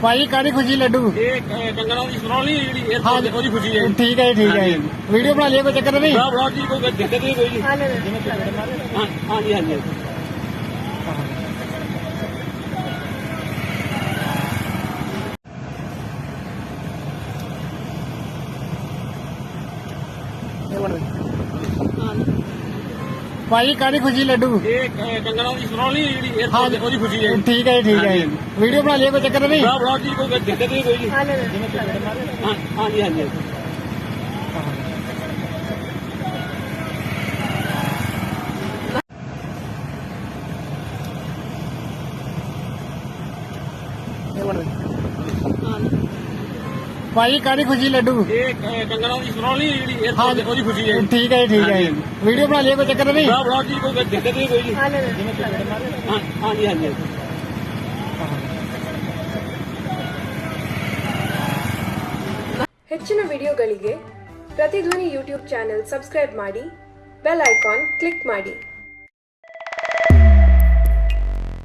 ਭਾਈ ਕਾਹਦੀ ਖੁਸ਼ੀ ਲੱਡੂ ਇਹ ਕੰਗਣਾ ਦੀ ਸੁਣਾਉਣੀ ਜਿਹੜੀ ਹਾਂ ਉਹਦੀ ਖੁਸ਼ੀ ਹੈ। ਠੀਕ ਹੈ ਜੀ ਠੀਕ ਹੈ ਜੀ ਵੀਡੀਓ ਬਣਾ ਲਈਏ ਕੋਈ ਚੱਕਰ ਨਹੀਂ ਬੜਾ ਜੀ ਕੋਈ ਦਿੱਕਤ ਨਹੀਂ ਕੋਈ ਜੀ। ਹਾਂ ਜੀ ਹਾਂ ਜੀ ਭਾਈ ਕਾਹਦੀ ਖੁਸ਼ੀ ਲੱਡੂ ਇਹ ਕੰਗਣਾ ਦੀ ਸੁਣਾਉਣੀ ਜਿਹੜੀ ਹਾਂ ਉਹਦੀ ਖੁਸ਼ੀ ਹੈ। ਠੀਕ ਹੈ ਜੀ ਠੀਕ ਹੈ ਜੀ ਵੀਡੀਓ ਬਣਾ ਲਈਏ ਕੋਈ ਚੱਕਰ ਨਹੀਂ ਬੜਾ ਜੀ ਕੋਈ ਦਿੱਕਤ ਨਹੀਂ ਕੋਈ ਜੀ। ਹਾਂ ਜੀ ਹਾਂ ਜੀ ਭਾਈ ਕਾਹਦੀ ਖੁਸ਼ੀ ਲੱਡੂ ਇਹ ਕੰਗਣਾ ਦੀ ਸੁਣਾਉਣੀ ਜਿਹੜੀ ਹਾਂ ਉਹਦੀ ਖੁਸ਼ੀ ਹੈ। ਠੀਕ ਹੈ ਜੀ ਠੀਕ ਹੈ ਜੀ ਵੀਡੀਓ ਬਣਾ ਲਈਏ ਕੋਈ ਚੱਕਰ ਨਹੀਂ ਬੜਾ ਜੀ ਕੋਈ ਦਿੱਕਤ ਨਹੀਂ ਕੋਈ ਜੀ। ਹਾਂ ਜੀ ਹਾਂ ਜੀ ಹೆಚ್ಚಿನ ವಿಡಿಯೋಗಳಿಗೆ ಪ್ರತಿಧ್ವನಿ ಯೂಟ್ಯೂಬ್ ಚಾನೆಲ್ ಸಬ್ಸ್ಕ್ರೈಬ್ ಮಾಡಿ, ಬೆಲ್ ಐಕಾನ್ ಕ್ಲಿಕ್ ಮಾಡಿ.